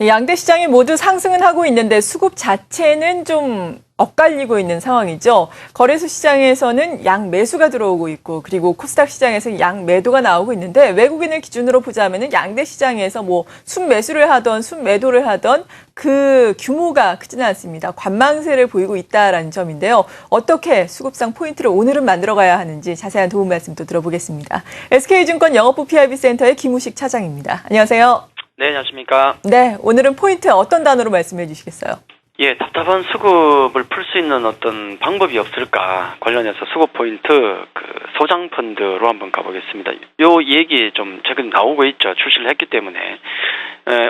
양대 시장이 모두 상승은 하고 있는데 수급 자체는 좀 엇갈리고 있는 상황이죠. 거래소 시장에서는 양 매수가 들어오고 있고 그리고 코스닥 시장에서 양 매도가 나오고 있는데 외국인을 기준으로 보자면은 양대 시장에서 뭐 순매수를 하던 순매도를 하던 그 규모가 크지는 않습니다. 관망세를 보이고 있다라는 점인데요. 어떻게 수급상 포인트를 오늘은 만들어가야 하는지 자세한 도움 말씀도 들어보겠습니다. SK증권 영업부 PIB 센터의 김우식 차장입니다. 안녕하세요. 네, 안녕하십니까. 네, 오늘은 포인트 어떤 단어로 말씀해 주시겠어요? 예, 답답한 수급을 풀 수 있는 어떤 방법이 없을까 관련해서 수급 포인트 소장 펀드로 한번 가보겠습니다. 요 얘기 좀 최근 나오고 있죠. 출시를 했기 때문에.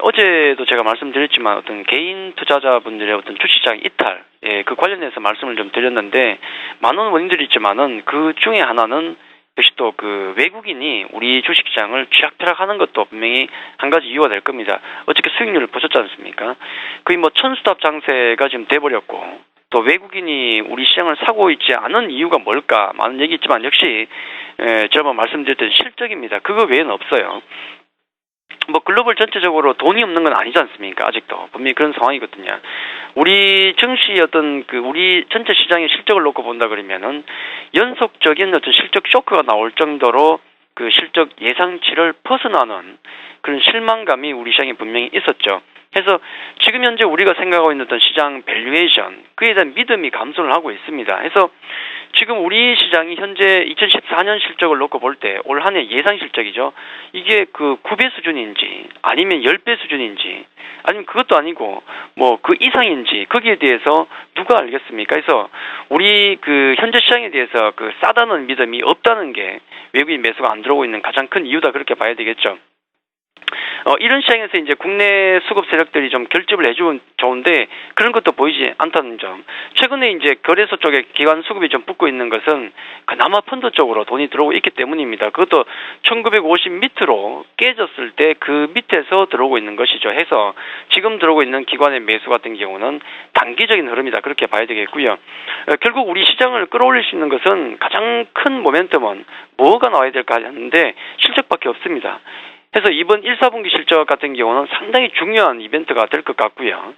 어제도 제가 말씀드렸지만 어떤 개인 투자자분들의 어떤 주시장 이탈, 그 관련해서 말씀을 좀 드렸는데 많은 원인들이 있지만은 그 중에 하나는 역시 또 그 외국인이 우리 주식시장을 쥐락펴락하는 것도 분명히 한 가지 이유가 될 겁니다. 어저께 수익률을 보셨지 않습니까? 거의 뭐 천수답 장세가 지금 돼버렸고 또 외국인이 우리 시장을 사고 있지 않은 이유가 뭘까 많은 얘기 있지만 역시 제가 말씀드렸던 실적입니다. 그거 외에는 없어요. 뭐 글로벌 전체적으로 돈이 없는 건 아니지 않습니까? 아직도 분명히 그런 상황이거든요. 우리 증시 어떤 우리 전체 시장의 실적을 놓고 본다 그러면은 연속적인 어떤 실적 쇼크가 나올 정도로 그 실적 예상치를 벗어나는 그런 실망감이 우리 시장에 분명히 있었죠. 그래서 지금 현재 우리가 생각하고 있는 어떤 시장 밸류에이션 그에 대한 믿음이 감소를 하고 있습니다. 그래서 지금 우리 시장이 현재 2014년 실적을 놓고 볼 때 올 한 해 예상 실적이죠. 이게 그 9배 수준인지 아니면 10배 수준인지 아니면 그것도 아니고 뭐 그 이상인지 거기에 대해서 누가 알겠습니까? 그래서 우리 그 현재 시장에 대해서 그 싸다는 믿음이 없다는 게 외국인 매수가 안 들어오고 있는 가장 큰 이유다 그렇게 봐야 되겠죠. 이런 시장에서 이제 국내 수급 세력들이 좀 결집을 해주면 좋은데 그런 것도 보이지 않다는 점. 최근에 이제 거래소 쪽에 기관 수급이 좀 붙고 있는 것은 그나마 펀드 쪽으로 돈이 들어오고 있기 때문입니다. 그것도 1950 밑으로 깨졌을 때 그 밑에서 들어오고 있는 것이죠. 해서 지금 들어오고 있는 기관의 매수 같은 경우는 단기적인 흐름이다 그렇게 봐야 되겠고요. 결국 우리 시장을 끌어올릴 수 있는 것은 가장 큰 모멘텀은 뭐가 나와야 될까 하는데 실적밖에 없습니다. 그래서 이번 1, 4분기 실적 같은 경우는 상당히 중요한 이벤트가 될 것 같고요.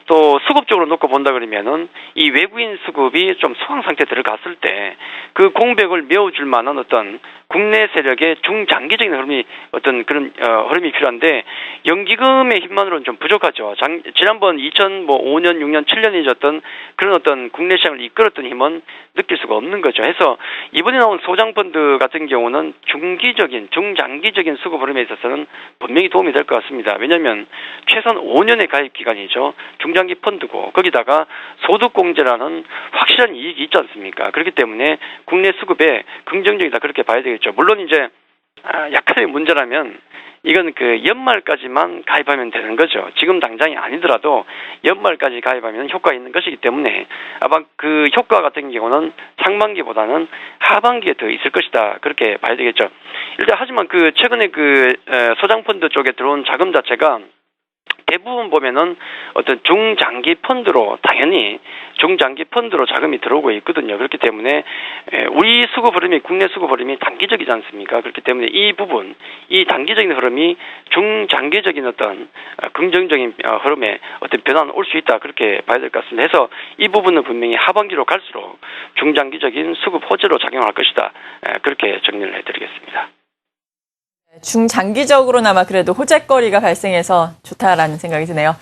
또 수급적으로 놓고 본다 그러면은 이 외국인 수급이 좀 소강 상태에 들어갔을 때 그 공백을 메워줄 만한 어떤 국내 세력의 중장기적인 흐름이 어떤 그런 흐름이 필요한데 연기금의 힘만으로는 좀 부족하죠. 지난번 2005년, 6년, 7년이 졌던 그런 어떤 국내 시장을 이끌었던 힘은 느낄 수가 없는 거죠. 해서 이번에 나온 소장 펀드 같은 경우는 중장기적인 수급 흐름에 있어서는 분명히 도움이 될 것 같습니다. 왜냐하면 최소한 5년의 가입 기간이죠. 중장기 펀드고 거기다가 소득공제라는 확실한 이익이 있지 않습니까? 그렇기 때문에 국내 수급에 긍정적이다 그렇게 봐야 되겠죠. 물론 이제 약간의 문제라면 이건 그 연말까지만 가입하면 되는 거죠. 지금 당장이 아니더라도 연말까지 가입하면 효과가 있는 것이기 때문에 아마 그 효과 같은 경우는 상반기보다는 하반기에 더 있을 것이다 그렇게 봐야 되겠죠. 일단 하지만 그 최근에 그 소장펀드 쪽에 들어온 자금 자체가 대부분 보면은 어떤 중장기 펀드로 당연히 중장기 펀드로 자금이 들어오고 있거든요. 그렇기 때문에 우리 수급 흐름이 국내 수급 흐름이 단기적이지 않습니까? 그렇기 때문에 이 부분, 이 단기적인 흐름이 중장기적인 어떤 긍정적인 흐름에 어떤 변화는 올 수 있다 그렇게 봐야 될 것 같습니다. 해서 이 부분은 분명히 하반기로 갈수록 중장기적인 수급 호재로 작용할 것이다. 그렇게 정리를 해드리겠습니다. 중장기적으로나마 그래도 호재거리가 발생해서 좋다라는 생각이 드네요.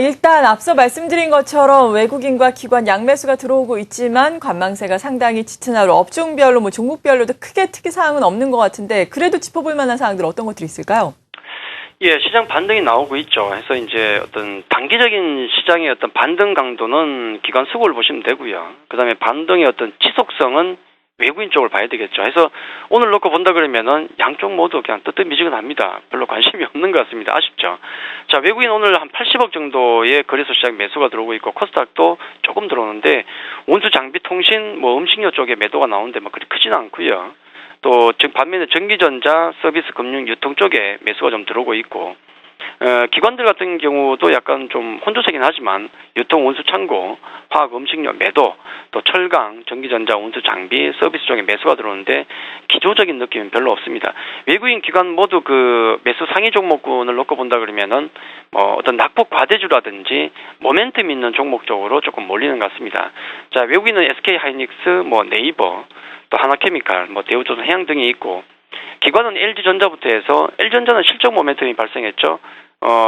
일단 앞서 말씀드린 것처럼 외국인과 기관 양매수가 들어오고 있지만 관망세가 상당히 짙은 하루 업종별로 뭐 종목별로도 크게 특이사항은 없는 것 같은데 그래도 짚어볼 만한 사항들 어떤 것들이 있을까요? 예, 시장 반등이 나오고 있죠. 해서 이제 어떤 단기적인 시장의 어떤 반등 강도는 기관 수급을 보시면 되고요. 그 다음에 반등의 어떤 지속성은 외국인 쪽을 봐야 되겠죠. 해서 오늘 놓고 본다 그러면은 양쪽 모두 그냥 뜨뜻미지근합니다. 별로 관심이 없는 것 같습니다. 아쉽죠. 자, 외국인 오늘 한 80억 정도의 거래소 시장 매수가 들어오고 있고 코스닥도 조금 들어오는데 원수 장비 통신 뭐 음식료 쪽에 매도가 나오는데 뭐 그리 크지는 않고요. 또 반면에 전기전자 서비스 금융 유통 쪽에 매수가 좀 들어오고 있고 기관들 같은 경우도 약간 좀 혼조세긴 하지만 유통 운수 창고, 화학 음식료 매도, 또 철강, 전기전자 운수 장비, 서비스 쪽에 매수가 들어오는데 기조적인 느낌은 별로 없습니다. 외국인 기관 모두 그 매수 상위 종목군을 놓고 본다 그러면은 어떤 낙폭 과대주라든지 모멘텀 있는 종목 쪽으로 조금 몰리는 것 같습니다. 자, 외국인은 SK 하이닉스, 네이버, 또 하나케미칼, 대우조선 해양 등이 있고, 기관은 LG전자부터 해서 LG전자는 실적 모멘텀이 발생했죠.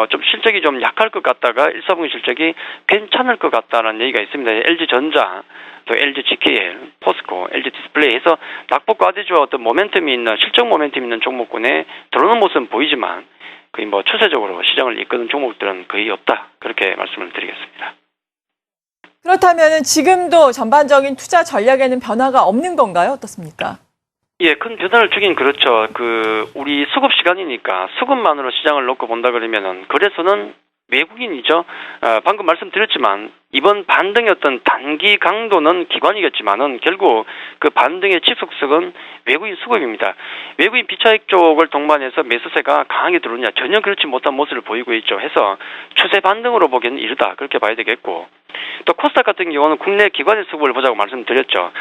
좀 실적이 좀 약할 것 같다가 1사분기 실적이 괜찮을 것 같다는 얘기가 있습니다. LG전자, 또 LG GKL, 포스코, LG 디스플레이 해서 낙폭 과대주와 어떤 모멘텀이 있는, 실적 모멘텀이 있는 종목군에 들어오는 모습은 보이지만 거의 추세적으로 시장을 이끄는 종목들은 거의 없다. 그렇게 말씀을 드리겠습니다. 그렇다면 지금도 전반적인 투자 전략에는 변화가 없는 건가요? 어떻습니까? 예, 큰 변화를 주긴 그렇죠. 우리 수급 시간이니까 수급만으로 시장을 놓고 본다 그러면은, 거래소는 외국인이죠. 방금 말씀드렸지만, 이번 반등의 어떤 단기 강도는 기관이겠지만은, 결국 그 반등의 지속성은 외국인 수급입니다. 외국인 비차익 쪽을 동반해서 매수세가 강하게 들어오냐, 전혀 그렇지 못한 모습을 보이고 있죠. 해서 추세 반등으로 보기에는 이르다. 그렇게 봐야 되겠고, 또 코스닥 같은 경우는 국내 기관의 수급을 보자고 말씀드렸죠.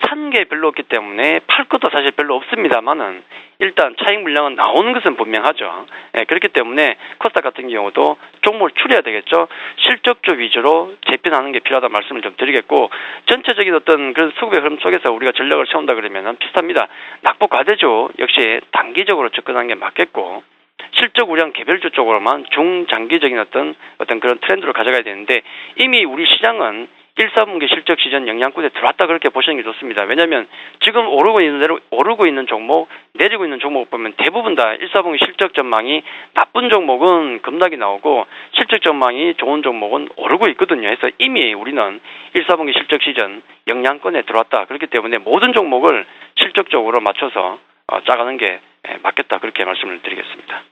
산 게 별로 없기 때문에 팔 것도 사실 별로 없습니다만은 일단 차익 물량은 나오는 것은 분명하죠. 예, 그렇기 때문에 코스닥 같은 경우도 종목을 줄여야 되겠죠. 실적주 위주로 재편하는 게 필요하다 말씀을 좀 드리겠고, 전체적인 어떤 그런 수급의 흐름 속에서 우리가 전략을 세운다 그러면은 비슷합니다. 낙폭 과대주 역시 단기적으로 접근하는 게 맞겠고, 실적 우량 개별주 쪽으로만 중장기적인 어떤 그런 트렌드로 가져가야 되는데, 이미 우리 시장은 1, 4분기 실적 시전 영향권에 들어왔다 그렇게 보시는 게 좋습니다. 왜냐하면 지금 오르고 있는 종목, 내리고 있는 종목 보면 대부분 다 1, 4분기 실적 전망이 나쁜 종목은 급락이 나오고 실적 전망이 좋은 종목은 오르고 있거든요. 그래서 이미 우리는 1, 4분기 실적 시전 영향권에 들어왔다. 그렇기 때문에 모든 종목을 실적적으로 맞춰서 짜가는 게 맞겠다. 그렇게 말씀을 드리겠습니다.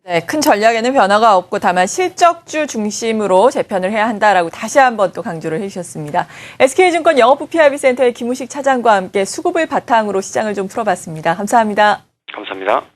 네, 큰 전략에는 변화가 없고 다만 실적주 중심으로 재편을 해야 한다라고 다시 한번 또 강조를 해주셨습니다. SK증권 영업부 PRB센터의 김우식 차장과 함께 수급을 바탕으로 시장을 좀 풀어봤습니다. 감사합니다. 감사합니다.